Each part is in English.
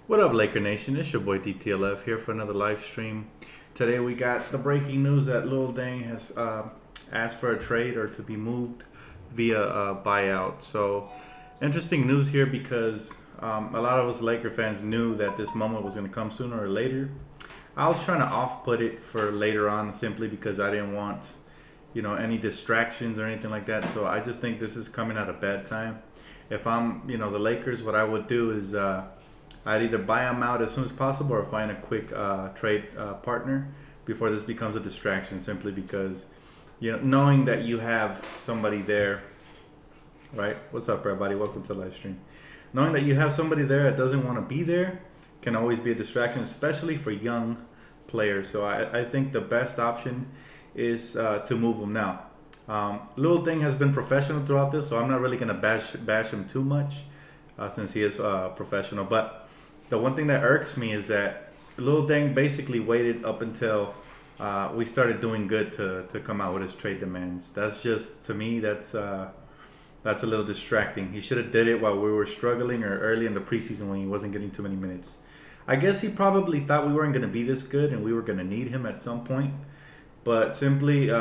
What up, Laker Nation? It's your boy DTLF here for another live stream. Today we got the breaking news that Luol Deng has asked for a trade or to be moved via a buyout. So interesting news here because a lot of us Laker fans knew that this moment was going to come sooner or later. I was trying to off-put it for later on simply because I didn't want, any distractions or anything like that. So I just think this is coming at a bad time. If I'm, the Lakers, what I would do is I'd either buy him out as soon as possible or find a quick trade partner before this becomes a distraction, simply because, knowing that you have somebody there, right? What's up, everybody? Welcome to the live stream. Knowing that you have somebody there that doesn't want to be there can always be a distraction, especially for young players. So I think the best option is to move them now. Luol Deng has been professional throughout this, so I'm not really going to bash him too much since he is professional. But the one thing that irks me is that Luol Deng basically waited up until we started doing good to come out with his trade demands. That's just, to me, that's a little distracting. He should have did it while we were struggling or early in the preseason when he wasn't getting too many minutes. I guess he probably thought we weren't going to be this good and we were going to need him at some point. But simply,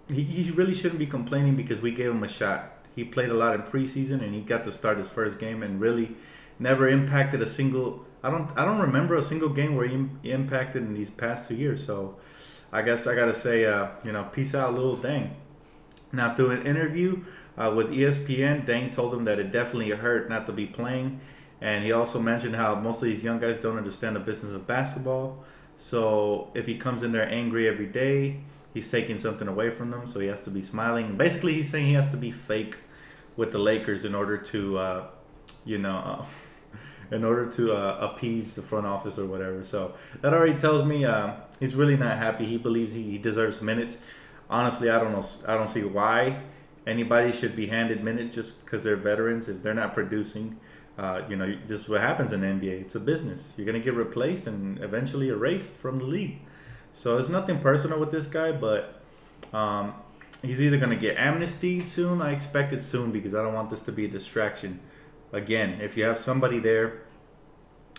he really shouldn't be complaining because we gave him a shot. He played a lot in preseason and he got to start his first game and really never impacted a single. I don't remember a single game where he impacted in these past 2 years. So I guess I gotta say, peace out, Luol Deng. Now, through an interview with ESPN, Deng told him that it definitely hurt not to be playing, and he also mentioned how most of these young guys don't understand the business of basketball. So if he comes in there angry every day, he's taking something away from them. So he has to be smiling. Basically, he's saying he has to be fake with the Lakers in order to, appease the front office or whatever. So that already tells me he's really not happy. He believes he deserves minutes. Honestly, I don't know. I don't see why anybody should be handed minutes just because they're veterans. If they're not producing, this is what happens in the NBA. It's a business. You're gonna get replaced and eventually erased from the league. So it's nothing personal with this guy, but he's either gonna get amnestied soon. I expect it soon because I don't want this to be a distraction. Again, if you have somebody there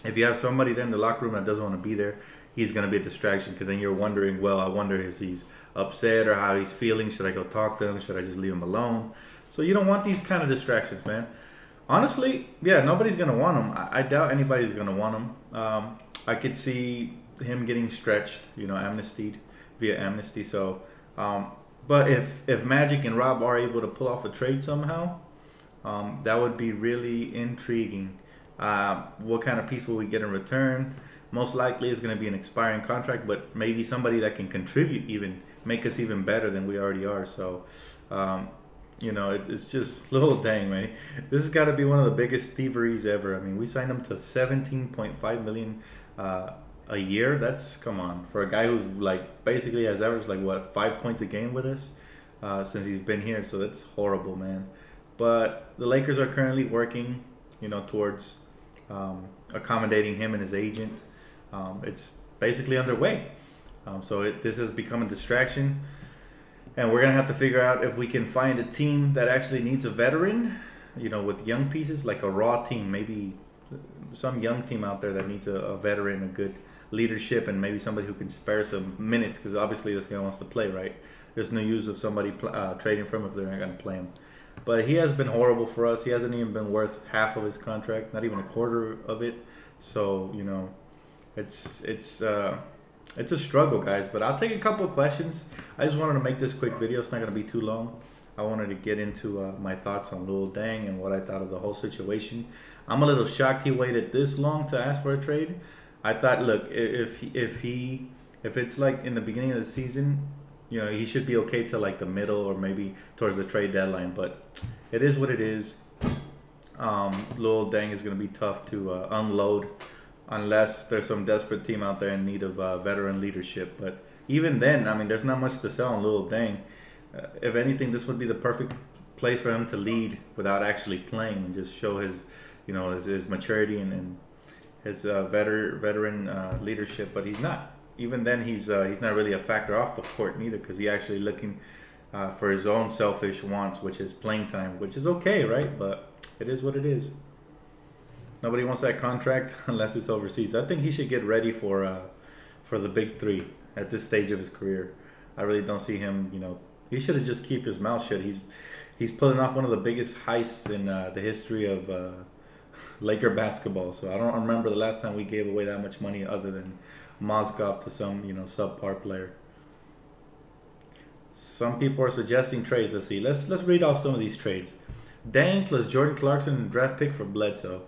in the locker room that doesn't want to be there, he's going to be a distraction because then you're wondering, well, I wonder if he's upset or how he's feeling. Should I go talk to him? Should I just leave him alone? So you don't want these kind of distractions, man. Honestly, yeah, nobody's going to want him. I doubt anybody's going to want him. I could see him getting stretched, amnestied via amnesty. So, but if Magic and Rob are able to pull off a trade somehow, that would be really intriguing. What kind of piece will we get in return? Most likely it's going to be an expiring contract, but maybe somebody that can contribute, even make us even better than we already are. So, it's just Luol Deng, man. This has got to be one of the biggest thieveries ever. I mean, we signed him to $17.5 million a year. That's, come on, for a guy who's basically has averaged 5 points a game with us since he's been here. So that's horrible, man. But the Lakers are currently working, towards accommodating him and his agent. It's basically underway. This has become a distraction. And we're going to have to figure out if we can find a team that actually needs a veteran, with young pieces, like a raw team. Maybe some young team out there that needs a veteran, a good leadership, and maybe somebody who can spare some minutes because obviously this guy wants to play, right? There's no use of somebody trading from him if they're not going to play him. But he has been horrible for us. He hasn't even been worth half of his contract, not even a quarter of it. So, it's a struggle, guys. But I'll take a couple of questions. I just wanted to make this quick video. It's not going to be too long. I wanted to get into my thoughts on Luol Deng and what I thought of the whole situation. I'm a little shocked he waited this long to ask for a trade. I thought, look, if it's like in the beginning of the season, he should be okay till the middle or maybe towards the trade deadline. But it is what it is. Luol Deng is going to be tough to unload unless there's some desperate team out there in need of veteran leadership. But even then, I mean, there's not much to sell on Luol Deng. If anything, this would be the perfect place for him to lead without actually playing and just show his, his maturity and his veteran leadership. But he's not. Even then, he's not really a factor off the court neither because he's actually looking for his own selfish wants, which is playing time, which is okay, right? But it is what it is. Nobody wants that contract unless it's overseas. I think he should get ready for the big three at this stage of his career. I really don't see him. He should have just keep his mouth shut. He's pulling off one of the biggest heists in the history of Laker basketball. So I don't remember the last time we gave away that much money other than Mozgov to some subpar player. Some people are suggesting trades. Let's see. Let's read off some of these trades. Deng plus Jordan Clarkson draft pick for Bledsoe.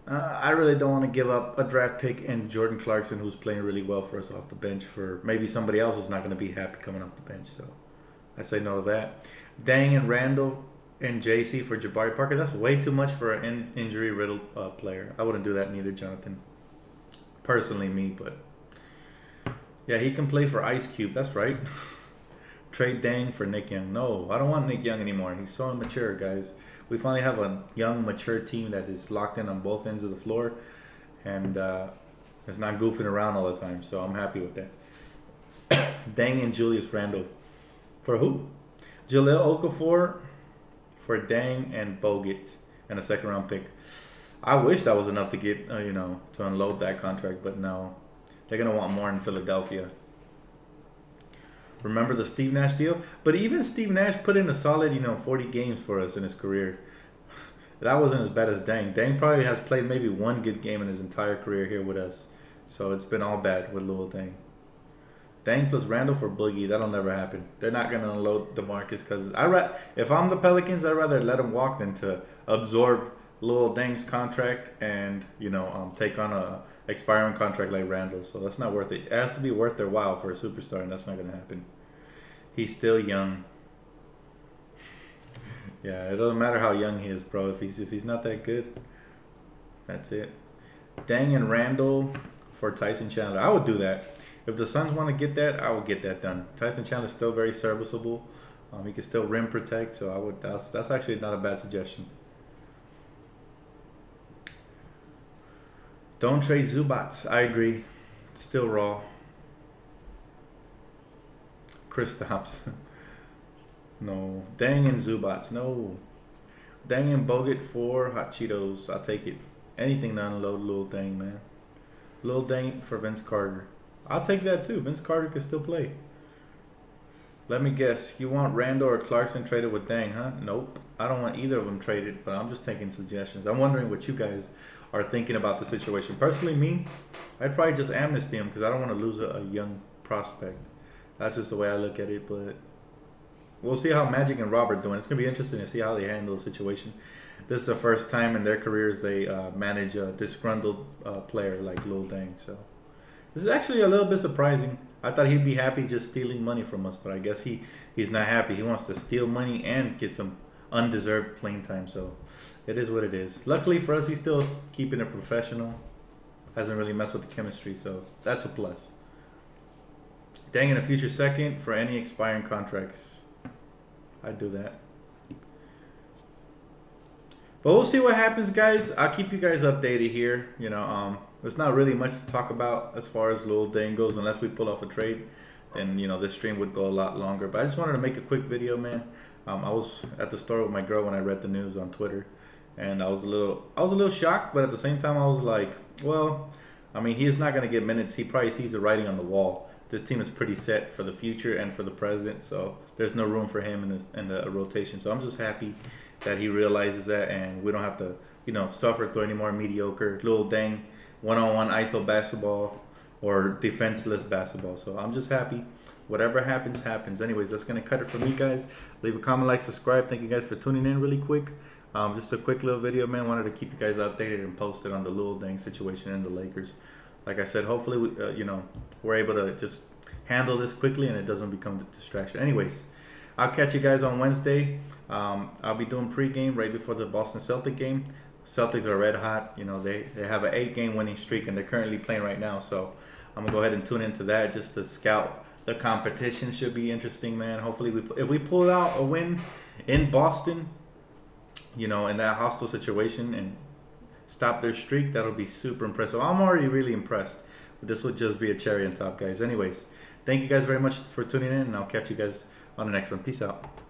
I really don't want to give up a draft pick and Jordan Clarkson, who's playing really well for us off the bench, for maybe somebody else who's not going to be happy coming off the bench. So I say no to that. Deng and Randall and JC for Jabari Parker. That's way too much for an injury-riddled player. I wouldn't do that neither, Jonathan. Personally, me, but yeah, he can play for Ice Cube. That's right. Trade Deng for Nick Young. No, I don't want Nick Young anymore. He's so immature, guys. We finally have a young, mature team that is locked in on both ends of the floor, and it's not goofing around all the time. So I'm happy with that. Deng and Julius Randle. For who? Jahlil Okafor for Deng and Bogut and a second-round pick. I wish that was enough to get, to unload that contract, but no. They're going to want more in Philadelphia. Remember the Steve Nash deal? But even Steve Nash put in a solid, 40 games for us in his career. That wasn't as bad as Deng. Deng probably has played maybe one good game in his entire career here with us. So it's been all bad with Luol Deng. Deng plus Randall for Boogie. That'll never happen. They're not going to unload DeMarcus because if I'm the Pelicans, I'd rather let him walk than to absorb Luol Deng's contract and, take on a expiring contract like Randall. So that's not worth it. It has to be worth their while for a superstar, and that's not going to happen. He's still young. Yeah, it doesn't matter how young he is, bro. If he's not that good, that's it. Deng and Randall for Tyson Chandler. I would do that. If the Suns want to get that, I would get that done. Tyson Chandler's still very serviceable. He can still rim protect, so I would. That's actually not a bad suggestion. Don't trade Zubats. I agree. Still raw. Kristaps. No. Deng and Zubats. No. Deng and Bogut for Hot Cheetos. I'll take it. Anything to unload Luol Deng, man. Luol Deng for Vince Carter. I'll take that too. Vince Carter can still play. Let me guess. You want Randall or Clarkson traded with Deng, huh? Nope. I don't want either of them traded, but I'm just taking suggestions. I'm wondering what you guys are thinking about the situation. Personally, me, I'd probably just amnesty him because I don't want to lose a young prospect. That's just the way I look at it, but we'll see how Magic and Rob are doing. It's going to be interesting to see how they handle the situation. This is the first time in their careers they manage a disgruntled player like Luol Deng. So this is actually a little bit surprising. I thought he'd be happy just stealing money from us, but I guess he's not happy. He wants to steal money and get some undeserved playing time. So it is what it is. Luckily for us, he's still keeping it professional. Hasn't really messed with the chemistry, so that's a plus. Deng in a future second for any expiring contracts. I'd do that. But we'll see what happens, guys. I'll keep you guys updated here. There's not really much to talk about as far as Luol Deng goes, unless we pull off a trade. Then this stream would go a lot longer. But I just wanted to make a quick video, man. I was at the store with my girl when I read the news on Twitter, and I was a little shocked, but at the same time I was like, well, I mean, he is not going to get minutes. He probably sees the writing on the wall. This team is pretty set for the future and for the present, so there's no room for him in the rotation. So I'm just happy that he realizes that, and we don't have to, suffer through any more mediocre Luol Deng one-on-one ISO basketball or defenseless basketball. So I'm just happy. Whatever happens, happens. Anyways, that's going to cut it for me, guys. Leave a comment, like, subscribe. Thank you guys for tuning in really quick. Just a quick little video, man. Wanted to keep you guys updated and posted on the Luol Deng situation and the Lakers. Like I said, hopefully, we're able to just handle this quickly and it doesn't become a distraction. Anyways, I'll catch you guys on Wednesday. I'll be doing pregame right before the Boston Celtic game. Celtics are red hot. They have an 8-game winning streak and they're currently playing right now. So I'm gonna go ahead and tune into that just to scout the competition. Should be interesting, man. Hopefully, if we pull out a win in Boston, in that hostile situation and stop their streak, that'll be super impressive. I'm already really impressed. But this would just be a cherry on top, guys. Anyways, thank you guys very much for tuning in, and I'll catch you guys on the next one. Peace out.